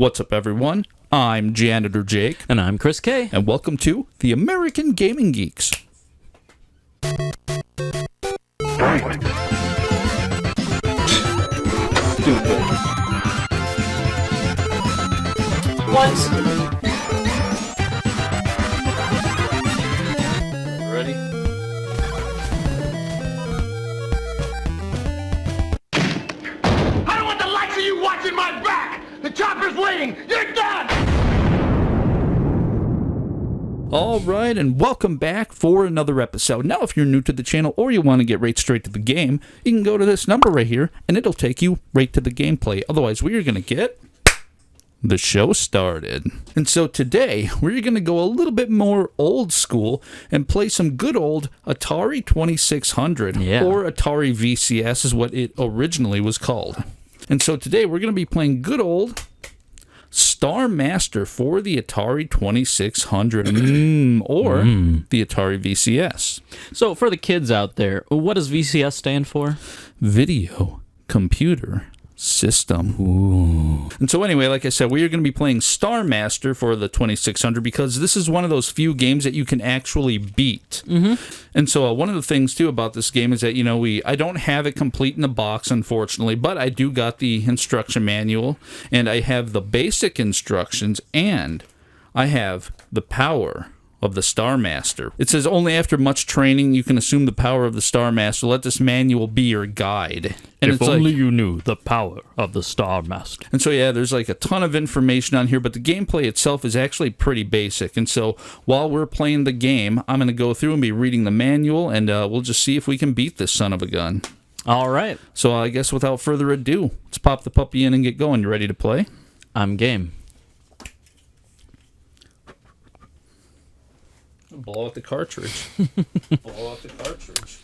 What's up, everyone? I'm Janitor Jake. And I'm Chris K. And welcome to the American Gaming Geeks. Ready? I don't want the likes of you watching my back! The chopper's waiting! You're done! All right, and welcome back for another episode. Now, if you're new to the channel or you want to get right straight to the game, you can go to this number right here, and it'll take you right to the gameplay. Otherwise, we are going to get the show started. And so today, we're going to go a little bit more old school and play some good old Atari 2600, or Atari VCS is what it originally was called. And so today, we're going to be playing good old Starmaster for the Atari 2600 or the Atari VCS. So for the kids out there, what does VCS stand for? Video Computer System. Ooh. And so anyway, like I said, we are going to be playing Starmaster for the 2600 because this is one of those few games that you can actually beat. And so one of the things too about this game is that, you know, I don't have it complete in the box, unfortunately, but I do got the instruction manual, and I have the basic instructions, and I have the power of the Starmaster. It says only after much training you can assume the power of the Starmaster. Let this manual be your guide. And if only you knew the power of the Starmaster. And so, yeah, there's like a ton of information on here, but the gameplay itself is actually pretty basic. And so while we're playing the game, I'm going to go through and be reading the manual, and we'll just see if we can beat this son of a gun. All right. So I guess without further ado, let's pop the puppy in and get going. You ready to play? I'm game. Blow out the cartridge. Blow out the cartridge.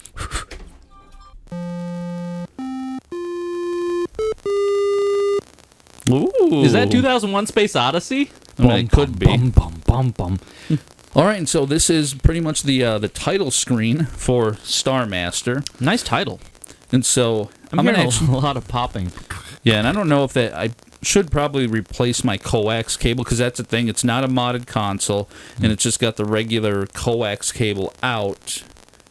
Ooh. Is that 2001 Space Odyssey? I mean, it could be. Bum. All right, and so this is pretty much the title screen for Starmaster. Nice title. And so I'm hearing a lot of popping. Yeah, and I don't know if that I should probably replace my coax cable, because that's the thing. It's not a modded console, and it's just got the regular coax cable out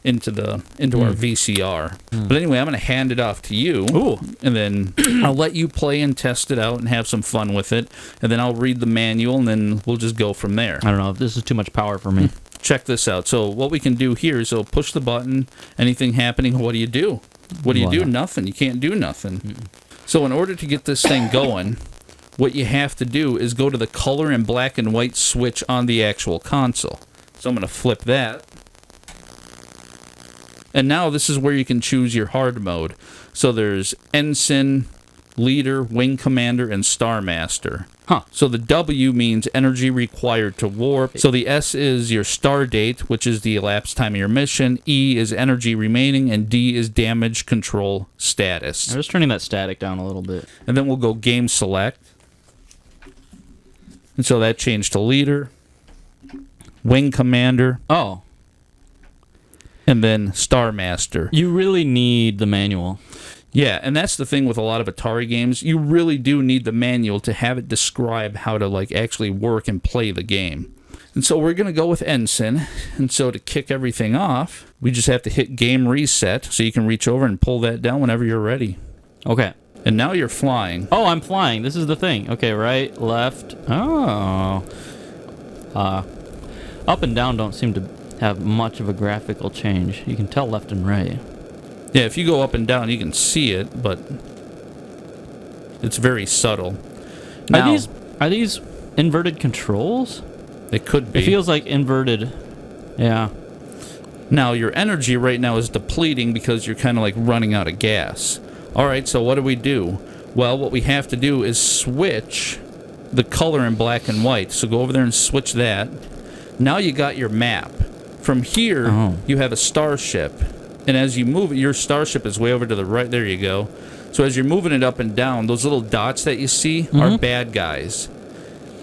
into our VCR. But anyway, I'm going to hand it off to you. Ooh. And then I'll let you play and test it out and have some fun with it. And then I'll read the manual, and then we'll just go from there. I don't know if this is too much power for me. Check this out. So what we can do here is push the button. Anything happening, what do you do? What do you do? Nothing. You can't do nothing. So in order to get this thing going, what you have to do is go to the color and black and white switch on the actual console. So I'm going to flip that. And now this is where you can choose your hard mode. So there's Ensign, Leader, Wing Commander, and Starmaster. So the W means energy required to warp. So the S is your star date, which is the elapsed time of your mission. E is energy remaining, and D is damage control status. I'm just turning that static down a little bit. And then we'll go game select. And so that changed to Leader, Wing Commander, Oh. and then Starmaster. You really need the manual. Yeah, and that's the thing with a lot of Atari games. You really do need the manual to have it describe how to actually work and play the game. And so we're going to go with Ensign. And so to kick everything off, we just have to hit game reset. So you can reach over and pull that down whenever you're ready. Okay. And now you're flying. Oh, I'm flying. This is the thing. Okay, right, left. Oh. Up and down don't seem to have much of a graphical change. You can tell left and right. Yeah, if you go up and down, you can see it, but it's very subtle. Now, Are these inverted controls? It could be. It feels like inverted. Yeah. Now, your energy right now is depleting because you're kind of running out of gas. All right, so what do? Well, what we have to do is switch the color in black and white. So go over there and switch that. Now you got your map. From here, you have a starship. And as you move it, your starship is way over to the right. There you go. So as you're moving it up and down, those little dots that you see are bad guys.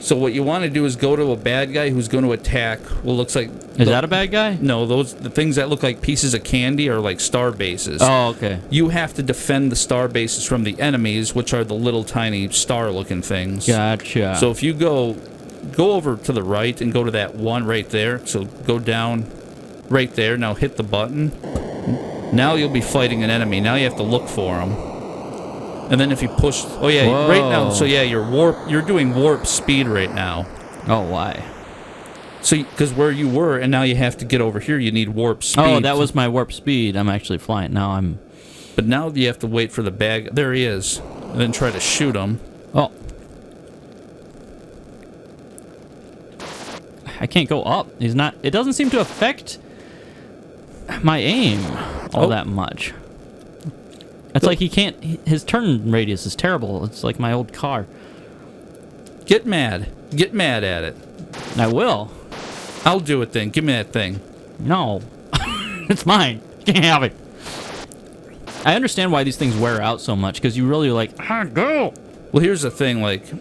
So what you want to do is go to a bad guy who's going to attack what looks like... Is that a bad guy? No, the things that look like pieces of candy are like star bases. Oh, okay. You have to defend the star bases from the enemies, which are the little tiny star-looking things. Gotcha. So if you go over to the right and go to that one right there. So go down right there. Now hit the button. Now you'll be fighting an enemy. Now you have to look for him. And then if you push... Oh, yeah, Whoa. right now. So, yeah, you're doing warp speed right now. Oh, why? So, because where you were, and now you have to get over here, you need warp speed. Oh, that was my warp speed. I'm actually flying. Now I'm... But now you have to wait for the bag... There he is. And then try to shoot him. Oh. I can't go up. He's not... It doesn't seem to affect my aim all that much. It's like he can't... His turn radius is terrible. It's like my old car. Get mad. Get mad at it. I will. I'll do it then. Give me that thing. No. It's mine. You can't have it. I understand why these things wear out so much, because you really like, go. Well, here's the thing, like,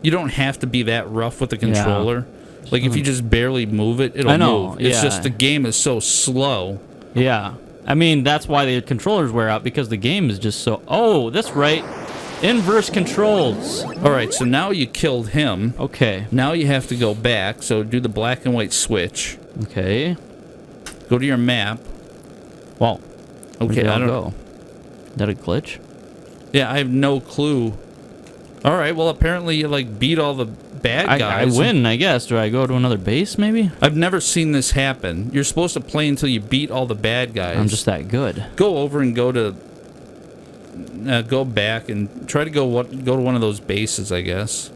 you don't have to be that rough with the controller. Yeah. Like, if you just barely move it, it'll move. It's just the game is so slow. Yeah. I mean, that's why the controllers wear out, because the game is just so... Oh, that's right. Inverse controls. All right, so now you killed him. Okay. Now you have to go back, so do the black and white switch. Okay. Go to your map. Well, okay, I don't go. Is that a glitch? Yeah, I have no clue. All right, well, apparently you, like, beat all the bad guys. I win, I guess. Do I go to another base, maybe? I've never seen this happen. You're supposed to play until you beat all the bad guys. I'm just that good. Go over and go to... go back and try to go to one of those bases, I guess.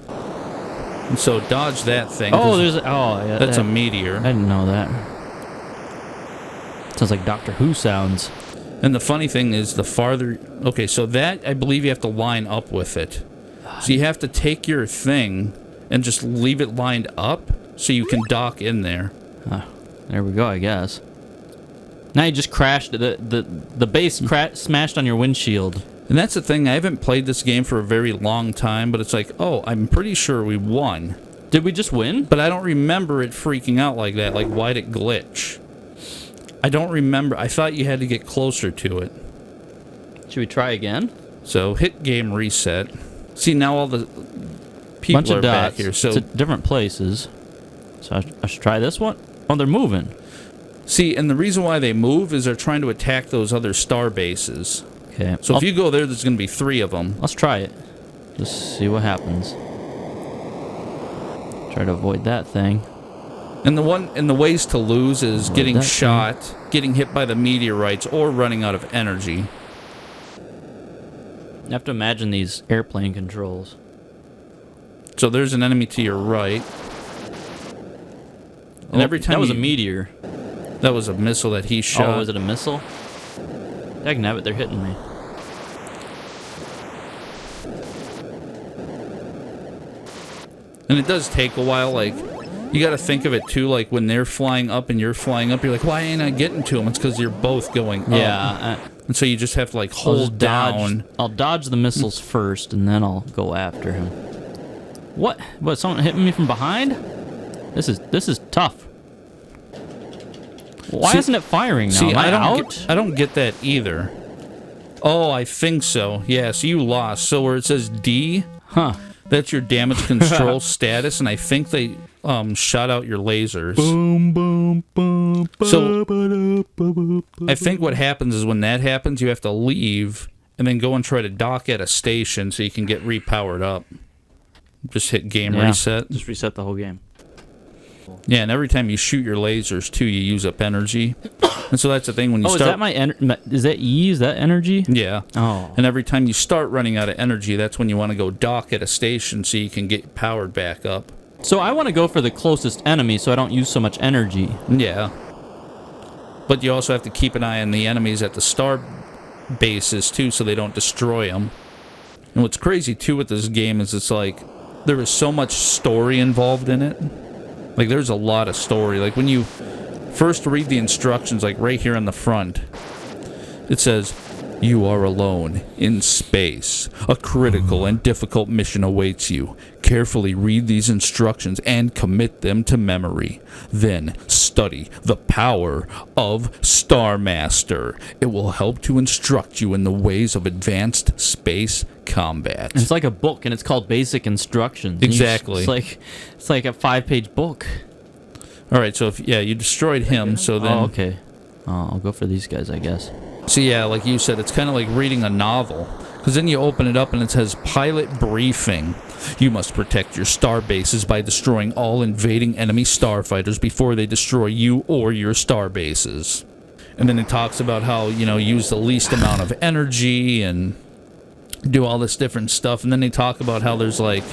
And so dodge that thing. Oh, there's... Oh, yeah. That's a meteor. I didn't know that. Sounds like Doctor Who sounds. And the funny thing is, the farther... Okay, so that, I believe you have to line up with it. So you have to take your thing and just leave it lined up so you can dock in there. There we go, I guess. Now you just crashed. The base smashed on your windshield. And that's the thing. I haven't played this game for a very long time, but it's like, oh, I'm pretty sure we won. Did we just win? But I don't remember it freaking out like that. Like, why'd it glitch? I don't remember. I thought you had to get closer to it. Should we try again? So hit game reset. See, now all the people Bunch are of dots. back here. So it's at different places. So I should try this one? Oh, they're moving. See, and the reason why they move is they're trying to attack those other star bases. Okay. So if you go there, there's going to be 3 of them. Let's try it. Just see what happens. Try to avoid that thing. And the ways to lose is getting shot, getting hit by the meteorites, or running out of energy. You have to imagine these airplane controls. So there's an enemy to your right. And every time that was a meteor. That was a missile that he shot. Oh, was it a missile? Dagnabbit, they're hitting me. And it does take a while, like, you got to think of it too, like when they're flying up and you're flying up, you're like, why ain't I getting to them? It's because you're both going up. Yeah. And so you just have to, like, hold down. I'll dodge the missiles first, and then I'll go after him. What? What, someone hitting me from behind? This is tough. Why isn't it firing now? See, I don't get that either. Oh, I think so. Yeah, so you lost. So where it says D, that's your damage control status, and I think they shot out your lasers. Boom, boom, boom. So I think what happens is when that happens, you have to leave and then go and try to dock at a station so you can get repowered up. Just hit game reset. Just reset the whole game. Yeah, and every time you shoot your lasers, too, you use up energy. And so that's the thing when you start... is that my is that E? Is that energy? Yeah. Oh. And every time you start running out of energy, that's when you want to go dock at a station so you can get powered back up. So I want to go for the closest enemy so I don't use so much energy. Yeah. But you also have to keep an eye on the enemies at the star bases, too, so they don't destroy them. And what's crazy, too, with this game is it's like there is so much story involved in it. Like, there's a lot of story. Like, when you first read the instructions, like right here on the front, it says, You are alone in space. A critical and difficult mission awaits you. Carefully read these instructions and commit them to memory. Then study the power of Starmaster. It will help to instruct you in the ways of advanced space combat. It's like a book, and it's called Basic Instructions. Exactly. It's like a 5-page book. All right, so you destroyed him, so then... Oh, okay. I'll go for these guys, I guess. So yeah, like you said, it's kind of like reading a novel. Because then you open it up and it says, Pilot Briefing. You must protect your star bases by destroying all invading enemy starfighters before they destroy you or your star bases. And then it talks about how, use the least amount of energy and do all this different stuff. And then they talk about how there's like,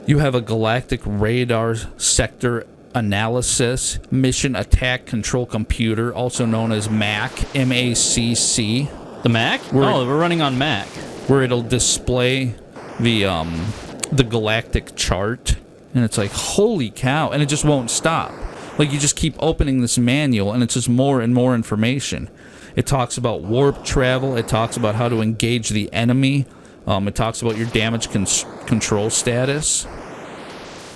you have a galactic radar sector analysis mission attack control computer, also known as MAC, M-A-C-C. The Mac? We're running on Mac. Where it'll display the galactic chart, and it's like, holy cow, and it just won't stop. Like, you just keep opening this manual, and it's just more and more information. It talks about warp travel. It talks about how to engage the enemy. It talks about your damage control status.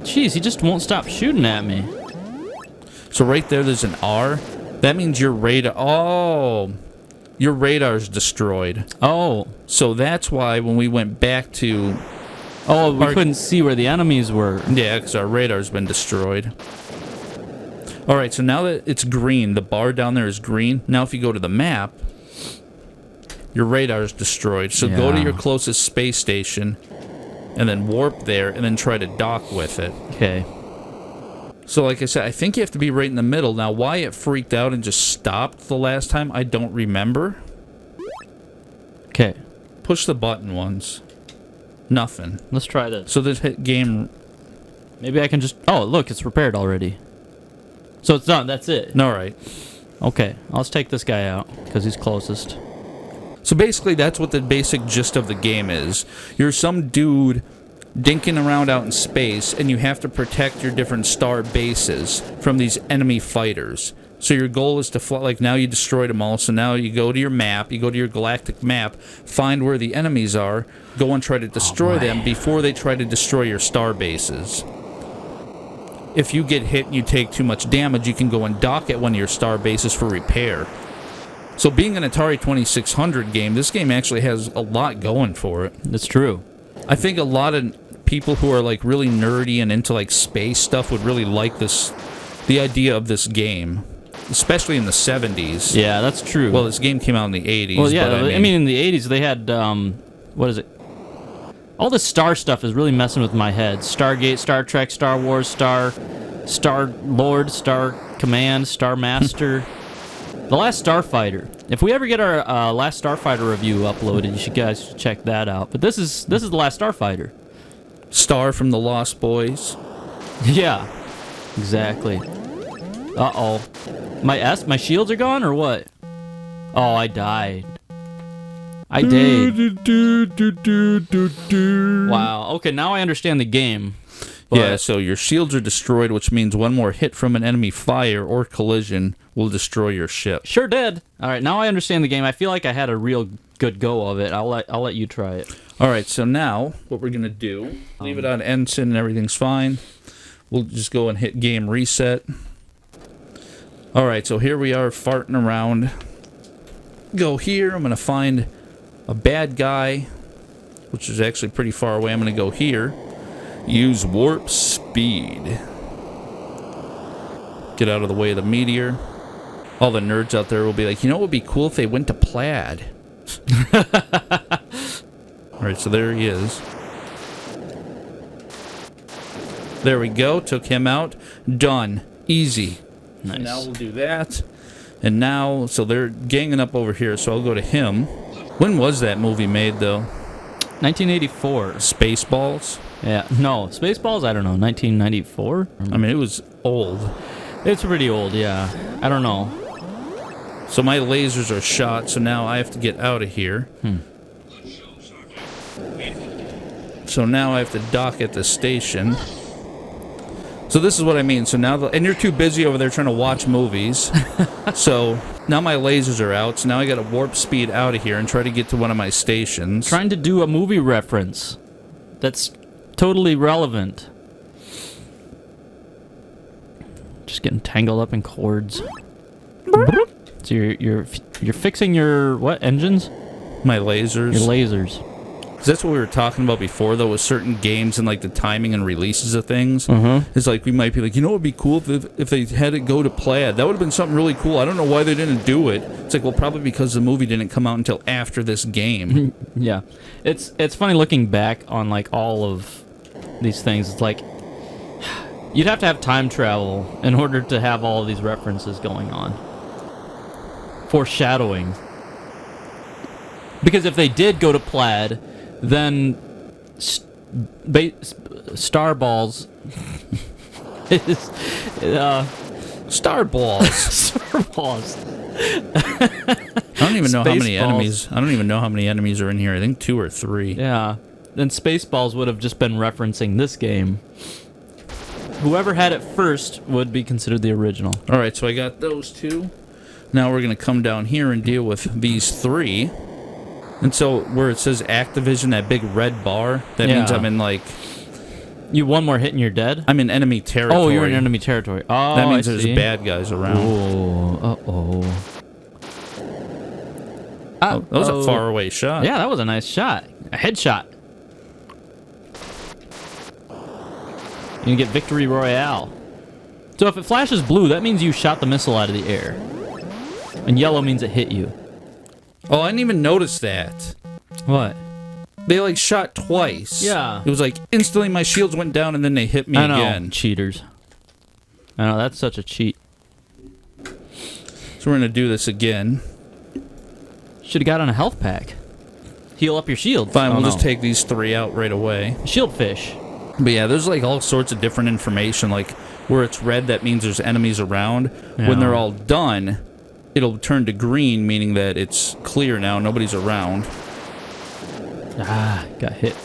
Jeez, he just won't stop shooting at me. So right there's an R. That means your radar... Oh, your radar's destroyed. Oh. So that's why when we went back to... Oh, we couldn't see where the enemies were. Yeah, because our radar's been destroyed. All right, so now that it's green, the bar down there is green. Now if you go to the map, your radar's destroyed. So go to your closest space station and then warp there and then try to dock with it. Okay. So like I said, I think you have to be right in the middle. Now, why it freaked out and just stopped the last time, I don't remember. Okay. Push the button once. Nothing. Let's try this. So this hit game... Maybe I can just... Oh, look, it's repaired already. So it's done, that's it. All right. Okay, let's take this guy out, because he's closest. So basically, that's what the basic gist of the game is. You're some dude dinking around out in space, and you have to protect your different star bases from these enemy fighters. So your goal is to fly, like now you destroyed them all, so now you go to your map, you go to your galactic map, find where the enemies are, go and try to destroy them before they try to destroy your star bases. If you get hit and you take too much damage, you can go and dock at one of your star bases for repair. So being an Atari 2600 game, this game actually has a lot going for it. That's true. I think a lot of people who are like really nerdy and into like space stuff would really like the idea of this game, especially in the 70s. Yeah, that's true. Well, this game came out in the 80s. Well, yeah, but I mean in the 80s they had, what is it? All this star stuff is really messing with my head. Stargate, Star Trek, Star Wars, Star Lord, Star Command, Starmaster. The Last Starfighter. If we ever get our Last Starfighter review uploaded, you guys should check that out. But this is The Last Starfighter. Star from the Lost Boys. Yeah, exactly. Uh-oh. My shields are gone, or what? Oh, I died. I did. Wow. Okay, now I understand the game. Yeah, so your shields are destroyed, which means one more hit from an enemy fire or collision will destroy your ship. Sure did. All right, now I understand the game. I feel like I had a real good go of it. I'll let you try it. All right, so now what we're going to do, leave it on ensign and everything's fine. We'll just go and hit game reset. All right, so here we are farting around. Go here. I'm going to find a bad guy, which is actually pretty far away. I'm going to go here. Use warp speed. Get out of the way of the meteor. All the nerds out there will be like, you know what would be cool if they went to Plaid? Alright, so there he is. There we go. Took him out. Done. Easy. Nice. So now we'll do that. And now, so they're ganging up over here, so I'll go to him. When was that movie made, though? 1984. Spaceballs? Yeah. No, Spaceballs, I don't know. 1994? I mean, it was old. It's pretty old, yeah. I don't know. So my lasers are shot, so now I have to get out of here. So now I have to dock at the station. So this is what I mean. So now, and you're too busy over there trying to watch movies. So now my lasers are out, so now I got to warp speed out of here and try to get to one of my stations. Trying to do a movie reference that's totally relevant. Just getting tangled up in cords. So you're fixing your what engines? My lasers. Your lasers. 'Cause that's what we were talking about before, though, with certain games and like the timing and releases of things. It's like we might be like, you know, what would be cool if they had it go to plaid. That would have been something really cool. I don't know why they didn't do it. It's like, well, probably because the movie didn't come out until after this game. Yeah, it's funny looking back on like all of these things. It's like you'd have to have time travel in order to have all of these references going on. Foreshadowing. Because if they did go to plaid, then Starballs is Starballs. Starballs. I don't even know how many Spaceballs. enemies. I don't even know how many enemies are in here. I think 2 or 3. Yeah. Then Spaceballs would have just been referencing this game. Whoever had it first would be considered the original. All right, so I got those 2. Now we're going to come down here and deal with these 3. And so where it says Activision, that big red bar, that means I'm in like... You one more hit and you're dead? I'm in enemy territory. Oh, you're in enemy territory. Oh, that means I there's see. bad guys around. Oh, uh-oh. Oh, that was a far away shot. Yeah, that was a nice shot. A headshot. You can get Victory Royale. So if it flashes blue, that means you shot the missile out of the air. And yellow means it hit you. Oh, I didn't even notice that. What? They like shot twice. Yeah. It was like instantly my shields went down and then they hit me I know, again. cheaters. I know, that's such a cheat. So we're going to do this again. Should have got on a health pack. Heal up your shield. Fine, Oh, we'll no. just take these 3 out right away. Shield fish. But yeah, there's like all sorts of different information. Like where it's red, that means there's enemies around. Yeah. When they're all done, it'll turn to green, meaning that it's clear now, nobody's around. Ah, got hit.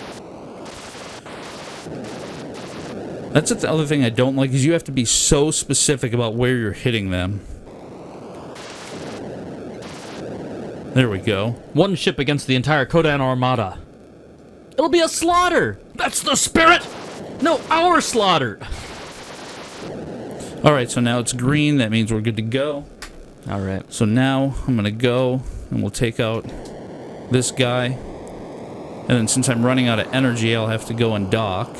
That's the other thing I don't like, is you have to be so specific about where you're hitting them. There we go. One ship against the entire Kodan Armada. It'll be a slaughter! That's the spirit! No, our slaughter! Alright, so now it's green, that means we're good to go. Alright. So now I'm going to go and we'll take out this guy. And then since I'm running out of energy, I'll have to go and dock.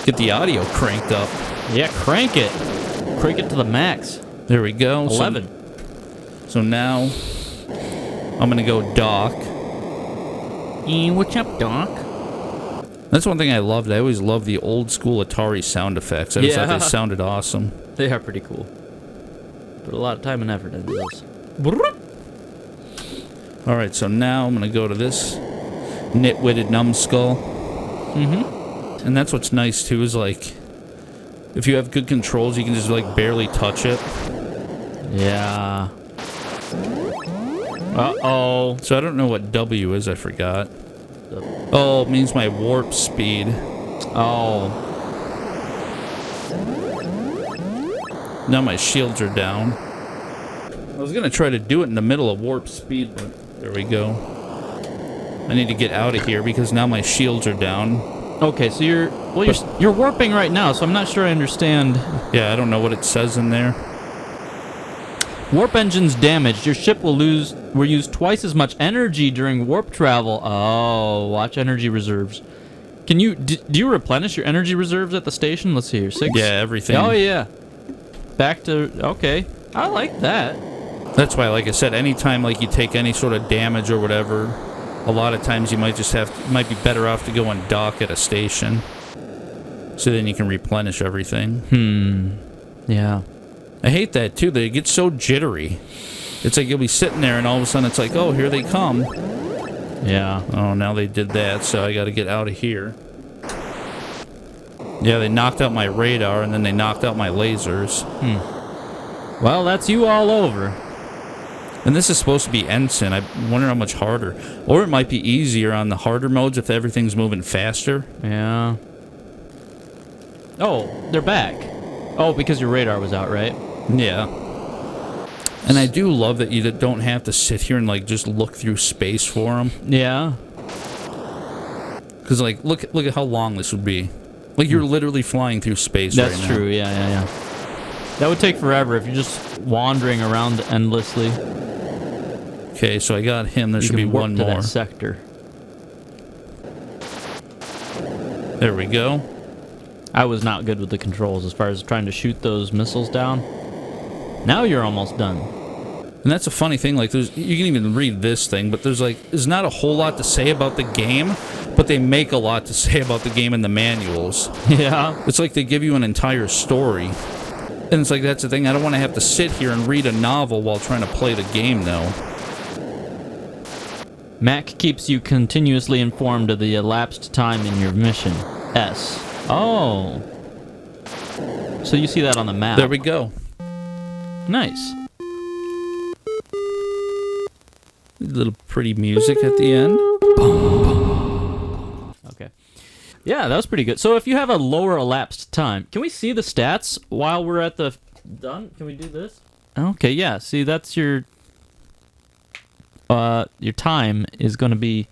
Get the audio cranked up. Yeah, crank it. Crank it to the max. There we go. 11. So now I'm going to go dock. What's up, Doc? That's one thing I loved. I always loved the old school Atari sound effects. I just thought Yeah. they sounded awesome. They are pretty cool. Put a lot of time and effort into those. Alright, so now I'm going to go to this nitwitted numbskull. And that's what's nice, too, is like, if you have good controls, you can just, like, barely touch it. Yeah. Uh-oh. So I don't know what W is, I forgot. Oh, it means my warp speed. Oh. Now my shields are down. I was going to try to do it in the middle of warp speed, but there we go. I need to get out of here because now my shields are down. Okay, so you're warping right now, so I'm not sure I understand. Yeah, I don't know what it says in there. Warp engines damaged. Your ship will use twice as much energy during warp travel. Oh, watch energy reserves. Can you do you replenish your energy reserves at the station? Let's see here. 6. Yeah, everything. Oh yeah. Back to okay. I like that. That's why, like I said, anytime like you take any sort of damage or whatever, a lot of times you might might be better off to go and dock at a station. So then you can replenish everything. Yeah. I hate that too. They get so jittery. It's like you'll be sitting there and all of a sudden it's like, oh, here they come. Yeah. Oh, now they did that, so I got to get out of here. Yeah, they knocked out my radar and then they knocked out my lasers. Well, that's you all over. And this is supposed to be Ensign. I wonder how much harder. Or it might be easier on the harder modes if everything's moving faster. Yeah. Oh, they're back. Oh, because your radar was out, right? Yeah. And I do love that you don't have to sit here and like just look through space for them. Yeah. Because like look at how long this would be. Like you're literally flying through space right now. That's true. Yeah. That would take forever if you're just wandering around endlessly. Okay, so I got him. There should be warp one to more. That sector. There we go. I was not good with the controls as far as trying to shoot those missiles down. Now you're almost done. And that's a funny thing. Like, you can even read this thing, but there's not a whole lot to say about the game, but they make a lot to say about the game in the manuals. Yeah. It's like they give you an entire story. And it's like, that's the thing. I don't want to have to sit here and read a novel while trying to play the game, though. Mac keeps you continuously informed of the elapsed time in your mission. S. Oh. So you see that on the map. There we go. Nice. A little pretty music at the end. Okay. Yeah, that was pretty good. So if you have a lower elapsed time, can we see the stats while we're at the... Done? Can we do this? Okay, yeah. See, that's your time is going to be...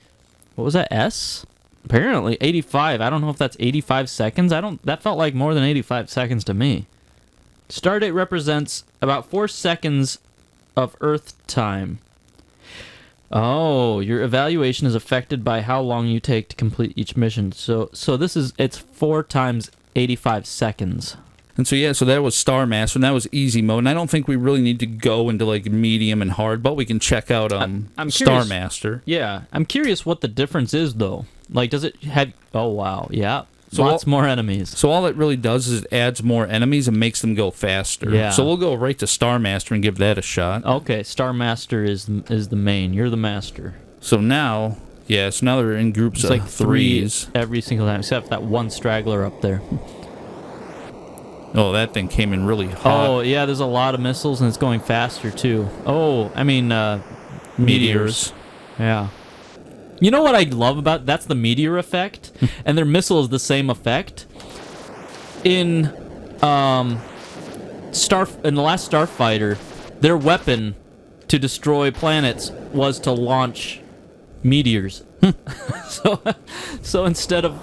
What was that, S? Apparently, 85. I don't know if that's 85 seconds. That felt like more than 85 seconds to me. Stardate represents about 4 seconds of Earth time. Oh, your evaluation is affected by how long you take to complete each mission. So it's 4 times 85 seconds. And so, yeah, so that was Starmaster, and that was easy mode. And I don't think we really need to go into, like, medium and hard, but we can check out I'm curious, Starmaster. Yeah, I'm curious what the difference is, though. Like, does it have... Oh, wow, yeah. So lots more enemies. So all it really does is it adds more enemies and makes them go faster. Yeah. So we'll go right to Starmaster and give that a shot. Okay, Starmaster is the main. You're the master. So now, yeah, so now they're in groups It's of like threes. every single time, except that one straggler up there. Oh, that thing came in really hot. Oh, yeah, there's a lot of missiles, and it's going faster, too. Oh, I mean, meteors. Yeah. You know what I love about that's the meteor effect, and their missile is the same effect. In the last Starfighter, their weapon to destroy planets was to launch meteors. So instead of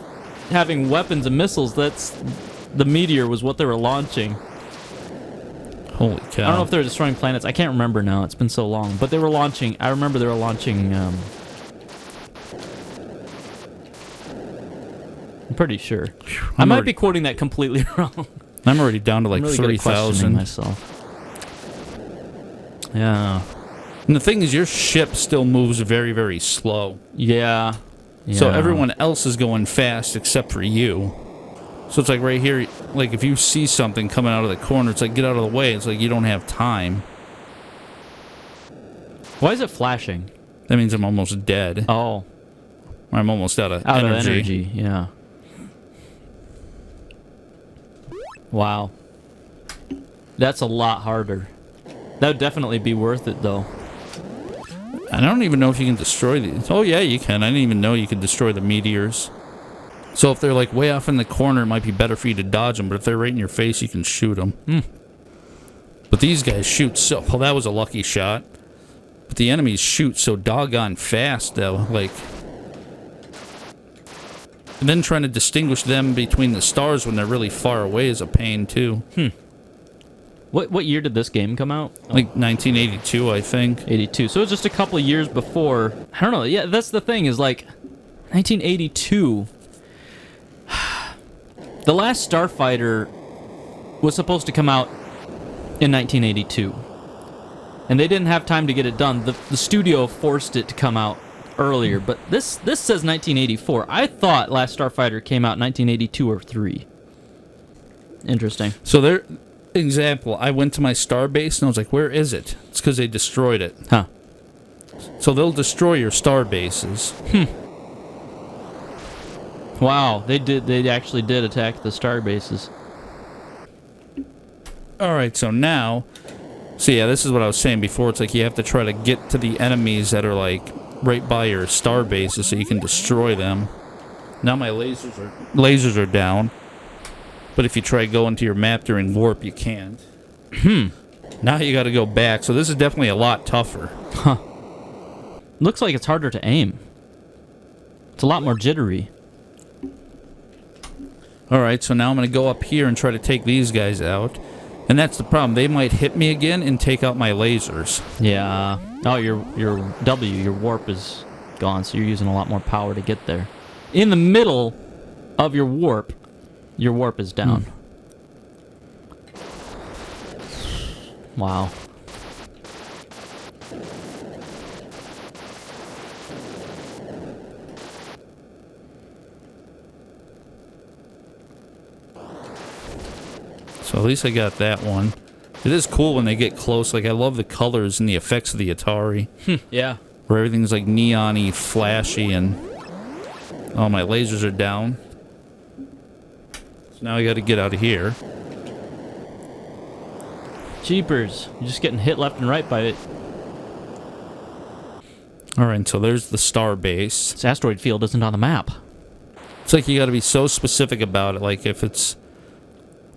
having weapons and missiles, the meteor was what they were launching. Holy cow. I don't know if they were destroying planets. I can't remember now. It's been so long. But they were launching... I remember they were launching... I'm pretty sure. I might be quoting that completely wrong. I'm already down to like I'm really good at questioning 3,000. myself. Yeah. And the thing is, your ship still moves very, very slow. Yeah. So everyone else is going fast except for you. So it's like right here, like if you see something coming out of the corner, it's like get out of the way. It's like you don't have time. Why is it flashing? That means I'm almost dead. Oh. Or I'm almost out of Out energy. of energy, yeah. Wow. That's a lot harder. That would definitely be worth it, though. I don't even know if you can destroy these. Oh, yeah, you can. I didn't even know you could destroy the meteors. So if they're like way off in the corner, it might be better for you to dodge them. But if they're right in your face, you can shoot them. But these guys shoot so... Well, that was a lucky shot. But the enemies shoot so doggone fast, though. Like... And then trying to distinguish them between the stars when they're really far away is a pain, too. What year did this game come out? Like 1982, I think. 82. So it was just a couple of years before. I don't know. Yeah, that's the thing is like 1982. The last Starfighter was supposed to come out in 1982. And they didn't have time to get it done. The studio forced it to come out earlier, but this says 1984. I thought last Starfighter came out in 1982 or 3. Interesting. So there, example, I went to my star base and I was like, where is it? It's because they destroyed it. Huh. So they'll destroy your star bases. Wow, they actually did attack the star bases. All right, so now, so yeah, this is what I was saying before. It's like you have to try to get to the enemies that are like right by your star bases so you can destroy them. Now my lasers are down. But if you try going to your map during warp, you can't. Now you got to go back. So this is definitely a lot tougher. Looks like it's harder to aim. It's a lot more jittery. All right, so now I'm going to go up here and try to take these guys out. And that's the problem. They might hit me again and take out my lasers. Yeah. Oh, your warp is gone, so you're using a lot more power to get there. In the middle of your warp is down. Wow. So at least I got that one. It is cool when they get close. Like, I love the colors and the effects of the Atari. Yeah. Where everything's like neon-y, flashy, and... Oh, my lasers are down. So now I gotta get out of here. Jeepers. You're just getting hit left and right by it. Alright, so there's the star base. This asteroid field isn't on the map. It's like you gotta be so specific about it. Like, if it's...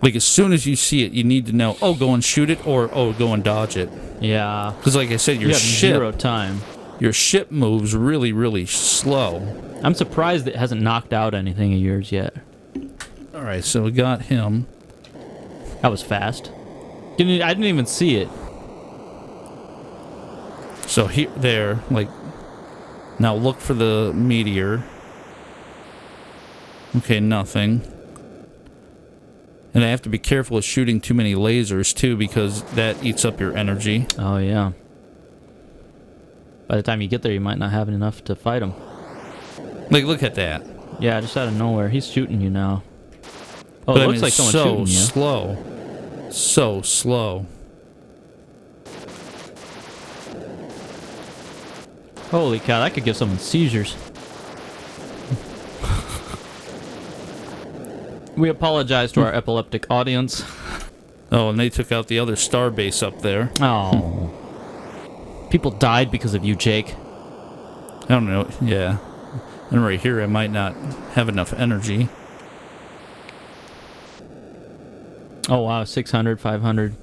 Like, as soon as you see it, you need to know, oh, go and shoot it, or, oh, go and dodge it. Yeah. Because, like I said, You have zero time. Your ship moves really, really slow. I'm surprised it hasn't knocked out anything of yours yet. Alright, so we got him. That was fast. I didn't even see it. So here, there, like... Now look for the meteor. Okay, nothing. And I have to be careful with shooting too many lasers, too, because that eats up your energy. Oh, yeah. By the time you get there, you might not have enough to fight him. Like, look at that. Yeah, just out of nowhere. He's shooting you now. Oh, But it looks like someone's shooting you. slow. So slow. Holy cow, that could give someone seizures. We apologize to our epileptic audience. Oh, and they took out the other star base up there. Oh. People died because of you, Jake. I don't know. Yeah. And right here, I might not have enough energy. Oh, wow. 600, 500.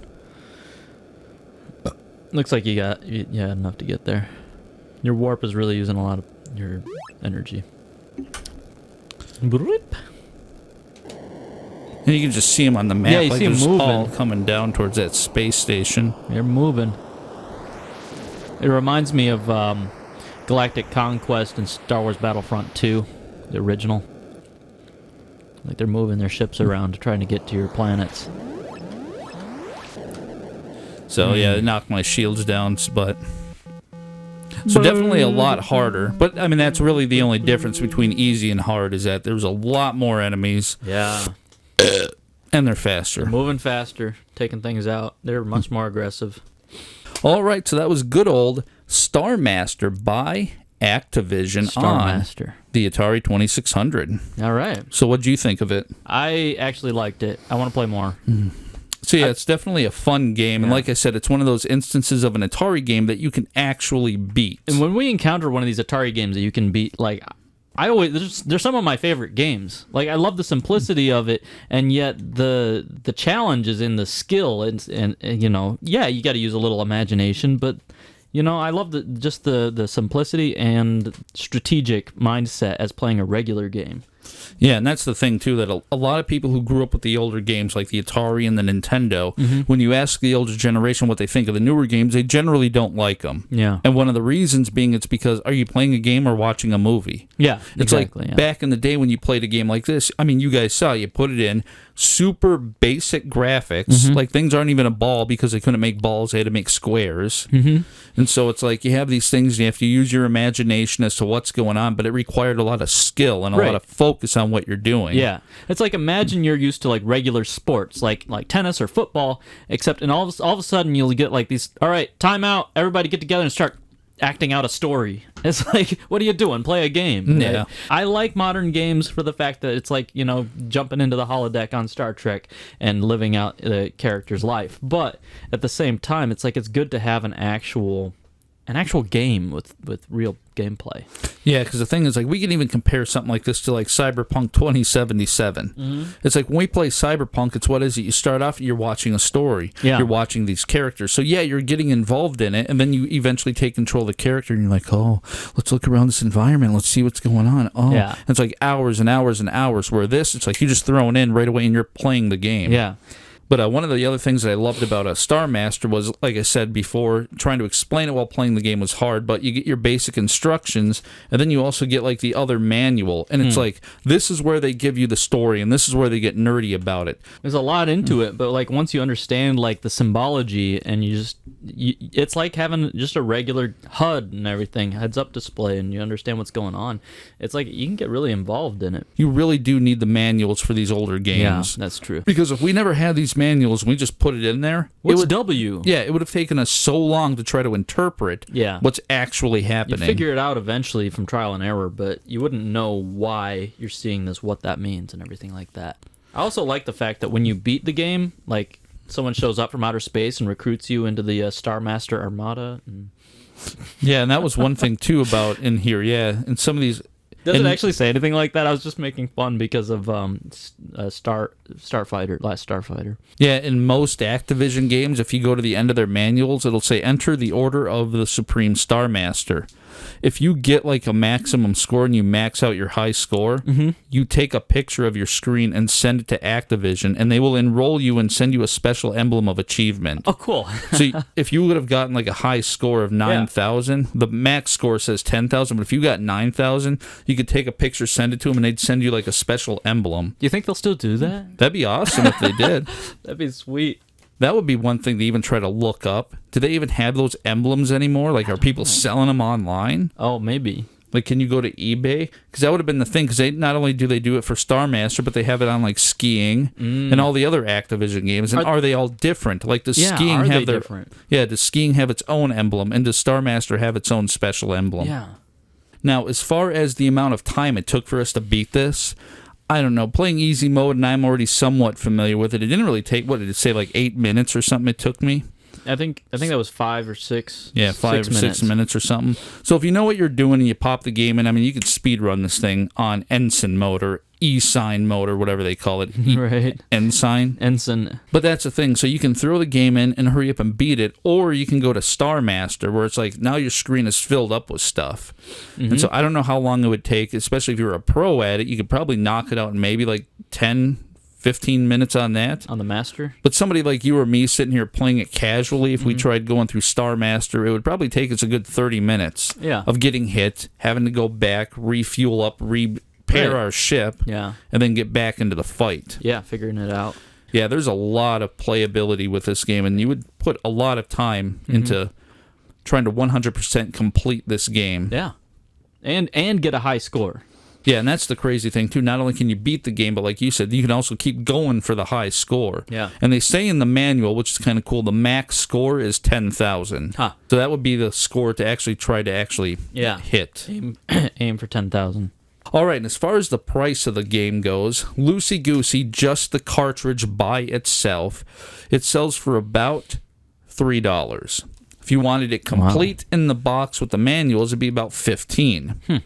Looks like you had enough to get there. Your warp is really using a lot of your energy. Bloop. And you can just see them on the map. Yeah, you like see 'em they're just moving. all coming down towards that space station. They're moving. It reminds me of Galactic Conquest and Star Wars Battlefront 2, the original. Like they're moving their ships around trying to get to your planets. So yeah, it knocked my shields down, but... So definitely a lot harder. But, I mean, that's really the only difference between easy and hard, is that there's a lot more enemies. Yeah. And they're faster. They're moving faster, taking things out. They're much more aggressive. All right, so that was good old Starmaster by Activision Starmaster. on the Atari 2600. All right. So what do you think of it? I actually liked it. I want to play more. So yeah, it's definitely a fun game. And like I said, it's one of those instances of an Atari game that you can actually beat. And when we encounter one of these Atari games that you can beat, like... they're some of my favorite games. Like, I love the simplicity of it, and yet the challenge is in the skill, and you know, yeah, you got to use a little imagination, but you know, I love the simplicity and strategic mindset as playing a regular game. Yeah, and that's the thing, too, that a lot of people who grew up with the older games, like the Atari and the Nintendo, when you ask the older generation what they think of the newer games, they generally don't like them. Yeah. And one of the reasons being it's because, are you playing a game or watching a movie? Yeah, It's exactly, like back in the day when you played a game like this, I mean, you guys saw, you put it in, super basic graphics, like things aren't even a ball because they couldn't make balls, they had to make squares. And so it's like you have these things, you have to use your imagination as to what's going on, but it required a lot of skill and a lot of focus on what you're doing. Yeah, it's like, imagine you're used to like regular sports, like tennis or football, except and all of a sudden you'll get like these. All right, time out. Everybody get together and start acting out a story. It's like, what are you doing? Play a game. Yeah. Right? I like modern games for the fact that it's like, you know, jumping into the holodeck on Star Trek and living out the character's life. But at the same time, it's like it's good to have an actual an actual game with real gameplay. Yeah, because the thing is, like, we can even compare something like this to, like, Cyberpunk 2077. It's like when we play Cyberpunk, it's what is it? You start off, you're watching a story. Yeah. You're watching these characters. So, yeah, you're getting involved in it, and then you eventually take control of the character, and you're like, oh, let's look around this environment. Let's see what's going on. Oh, Yeah. And it's like hours and hours and hours, where this, it's like you just throw it in right away, and you're playing the game. Yeah. But one of the other things that I loved about Starmaster was, like I said before, trying to explain it while playing the game was hard, but you get your basic instructions, and then you also get, like, the other manual. And it's like, this is where they give you the story, and this is where they get nerdy about it. There's a lot into it, but, like, once you understand, like, the symbology, and it's like having just a regular HUD and everything, heads-up display, and you understand what's going on. It's like, you can get really involved in it. You really do need the manuals for these older games. Yeah, that's true. Because if we never had these manuals and we just put it in there, What's W? Yeah, it would have taken us so long to try to interpret what's actually happening. You figure it out eventually from trial and error, but you wouldn't know why you're seeing this, what that means, and everything like that. I also like the fact that when you beat the game, like, someone shows up from outer space and recruits you into the Starmaster Armada. Yeah, and that was one thing, too, about in here, yeah. And some of these... Does it actually say anything like that? I was just making fun because of Starfighter, Last Starfighter. Yeah, in most Activision games, if you go to the end of their manuals, it'll say, enter the order of the Supreme Starmaster. If you get, like, a maximum score and you max out your high score, you take a picture of your screen and send it to Activision, and they will enroll you and send you a special emblem of achievement. Oh, cool. So if you would have gotten, like, a high score of 9,000, the max score says 10,000, but if you got 9,000, you could take a picture, send it to them, and they'd send you, like, a special emblem. You think they'll still do that? That'd be awesome if they did. That'd be sweet. That would be one thing to even try to look up. Do they even have those emblems anymore? Like, are people selling them online? Oh, maybe. Like, can you go to eBay? Because that would have been the thing, because they not only do they do it for Starmaster, but they have it on, like, skiing and all the other Activision games. And are they all different? Like, does skiing have their... different? Yeah, does skiing have its own emblem? And does Starmaster have its own special emblem? Yeah. Now, as far as the amount of time it took for us to beat this... I don't know, playing easy mode, and I'm already somewhat familiar with it. It didn't really take, what did it say, like 8 minutes or something it took me? I think that was 5 or 6. Yeah, 5 or 6 minutes or something. So if you know what you're doing and you pop the game in, I mean, you could speed run this thing on Ensign mode or E-sign mode or whatever they call it. Right. Ensign. But that's the thing. So you can throw the game in and hurry up and beat it, or you can go to Starmaster, where it's like now your screen is filled up with stuff. And so I don't know how long it would take, especially if you're a pro at it. You could probably knock it out in maybe like 10, 15 minutes on that. On the Master? But somebody like you or me sitting here playing it casually, if we tried going through Starmaster, it would probably take us a good 30 minutes of getting hit, having to go back, refuel up, repair our ship, and then get back into the fight. Yeah, figuring it out. Yeah, there's a lot of playability with this game, and you would put a lot of time into trying to 100% complete this game. Yeah, and get a high score. Yeah, and that's the crazy thing, too. Not only can you beat the game, but like you said, you can also keep going for the high score. Yeah. And they say in the manual, which is kind of cool, the max score is 10,000. Huh. So that would be the score to actually try to hit. Aim for 10,000. All right, and as far as the price of the game goes, loosey-goosey, just the cartridge by itself, it sells for about $3. If you wanted it complete in the box with the manuals, it'd be about $15.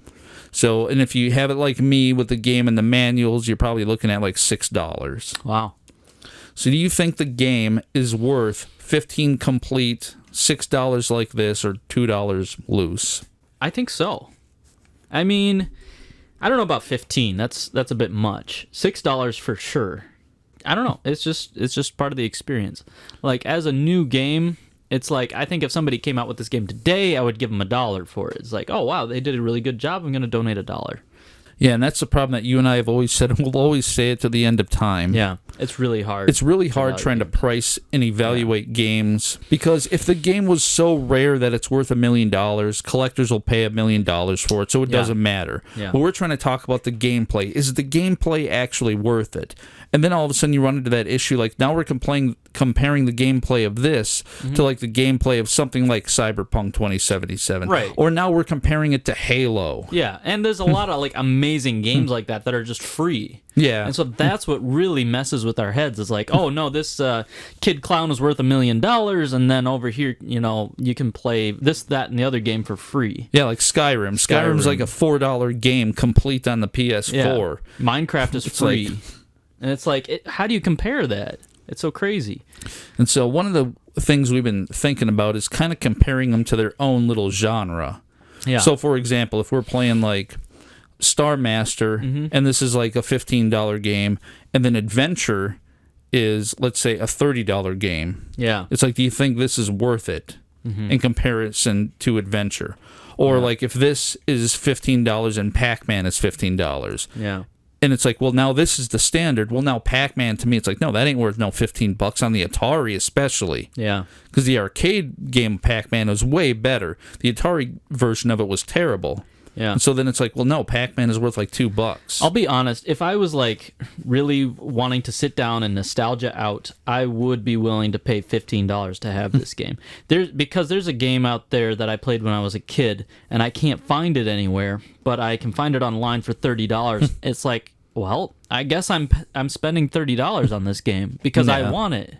So, and if you have it like me with the game and the manuals, you're probably looking at like $6. Wow. So do you think the game is worth $15 complete, $6 like this, or $2 loose? I think so. I mean, I don't know about 15. That's a bit much. $6 for sure. I don't know. It's just part of the experience. Like, as a new game, it's like, I think if somebody came out with this game today, I would give them $1 for it. It's like, oh, wow, they did a really good job. I'm going to donate $1. Yeah, and that's the problem that you and I have always said, and we'll always say it to the end of time. Yeah, it's really hard. It's really hard trying to price and evaluate games, because if the game was so rare that it's worth $1 million, collectors will pay $1 million for it, so it doesn't matter. Yeah. But we're trying to talk about the gameplay. Is the gameplay actually worth it? And then all of a sudden you run into that issue, like now we're comparing the gameplay of this to like the gameplay of something like Cyberpunk 2077. Right. Or now we're comparing it to Halo. Yeah, and there's a lot of like amazing games like that are just free. Yeah. And so that's what really messes with our heads. It's like, oh no, this Kid Clown is worth $1 million, and then over here, you can play this, that, and the other game for free. Yeah, like Skyrim. Skyrim's like a $4 game complete on the PS4. Yeah. Minecraft is free. And it's like, how do you compare that? It's so crazy. And so one of the things we've been thinking about is kind of comparing them to their own little genre. Yeah. So, for example, if we're playing like Starmaster, and this is like a $15 game, and then Adventure is, let's say, a $30 game. Yeah. It's like, do you think this is worth it in comparison to Adventure? Or like if this is $15 and Pac-Man is $15. Yeah. And it's like, well, now this is the standard. Well, now Pac-Man, to me, it's like, no, that ain't worth no $15 on the Atari, especially. Yeah. Because the arcade game Pac-Man was way better. The Atari version of it was terrible. Yeah. And so then it's like, well, no, Pac-Man is worth like $2. I'll be honest. If I was like really wanting to sit down and nostalgia out, I would be willing to pay $15 to have this game. Because there's a game out there that I played when I was a kid, and I can't find it anywhere, but I can find it online for $30. It's like, well, I guess I'm spending $30 on this game because I want it.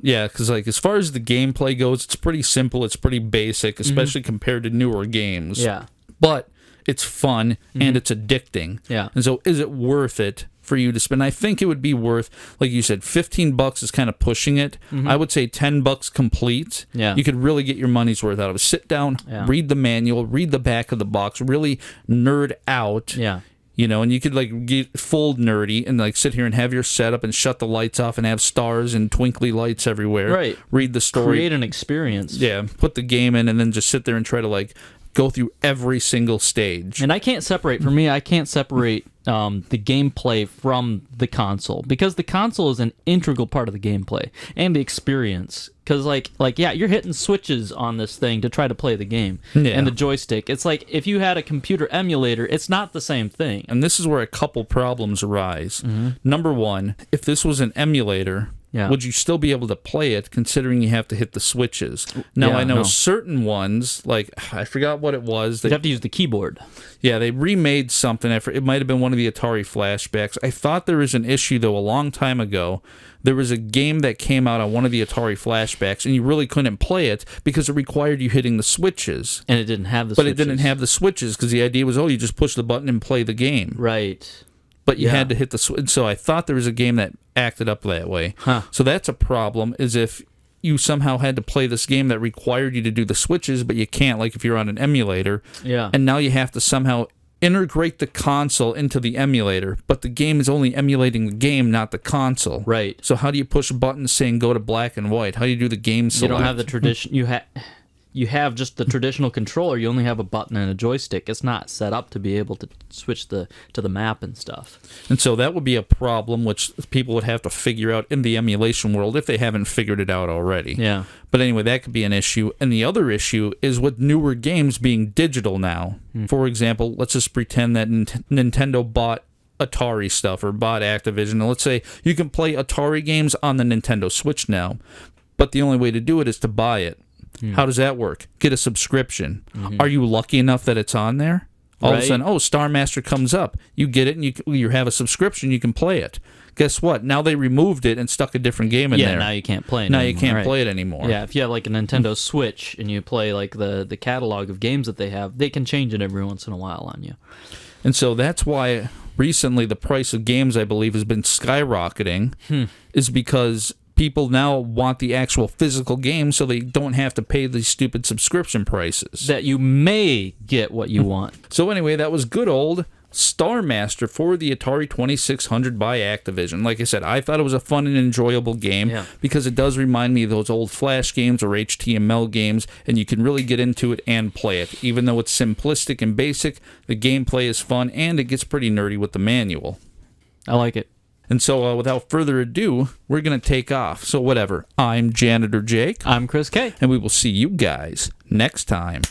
Yeah, because like as far as the gameplay goes, it's pretty simple. It's pretty basic, especially compared to newer games. Yeah. But it's fun and it's addicting. Yeah. And so is it worth it for you to spend? I think it would be worth, like you said, $15 is kind of pushing it. I would say $10 complete. Yeah. You could really get your money's worth out of it. Sit down, read the manual, read the back of the box, really nerd out. Yeah. And you could like get full nerdy and like sit here and have your setup and shut the lights off and have stars and twinkly lights everywhere. Right. Read the story. Create an experience. Yeah. Put the game in and then just sit there and try to like go through every single stage. And I can't separate the gameplay from the console, because the console is an integral part of the gameplay and the experience. Because you're hitting switches on this thing to try to play the game, and the joystick. It's like if you had a computer emulator, it's not the same thing. And this is where a couple problems arise. Number one, if this was an emulator, would you still be able to play it, considering you have to hit the switches? Now, I know certain ones, like, I forgot what it was. You'd have to use the keyboard. Yeah, they remade something. It might have been one of the Atari flashbacks. I thought there was an issue, though, a long time ago. There was a game that came out on one of the Atari flashbacks, and you really couldn't play it because it required you hitting the switches. And it didn't have the switches. But it didn't have the switches, because the idea was, you just push the button and play the game. Right. But you had to hit the switch. So I thought there was a game that acted up that way. So that's a problem, is if you somehow had to play this game that required you to do the switches, but you can't, like if you're on an emulator. Yeah. And now you have to somehow integrate the console into the emulator, but the game is only emulating the game, not the console. Right. So how do you push buttons saying go to black and white? How do you do the game select? You don't have the tradition. You have just the traditional controller. You only have a button and a joystick. It's not set up to be able to switch to the map and stuff. And so that would be a problem, which people would have to figure out in the emulation world if they haven't figured it out already. Yeah. But anyway, that could be an issue. And the other issue is with newer games being digital now. For example, let's just pretend that Nintendo bought Atari stuff or bought Activision. And let's say you can play Atari games on the Nintendo Switch now, but the only way to do it is to buy it. How does that work? Get a subscription. Are you lucky enough that it's on there? All of a sudden, Starmaster comes up. You get it, and you have a subscription. You can play it. Guess what? Now they removed it and stuck a different game in there. Yeah, now you can't play it anymore. Now you can't play it anymore. Yeah, if you have like a Nintendo Switch and you play like the catalog of games that they have, they can change it every once in a while on you. And so that's why recently the price of games, I believe, has been skyrocketing, is because people now want the actual physical game so they don't have to pay these stupid subscription prices. That you may get what you want. So anyway, that was good old Starmaster for the Atari 2600 by Activision. Like I said, I thought it was a fun and enjoyable game because it does remind me of those old Flash games or HTML games, and you can really get into it and play it. Even though it's simplistic and basic, the gameplay is fun, and it gets pretty nerdy with the manual. I like it. And so, without further ado, we're going to take off. So, whatever. I'm Janitor Jake. I'm Chris K. And we will see you guys next time.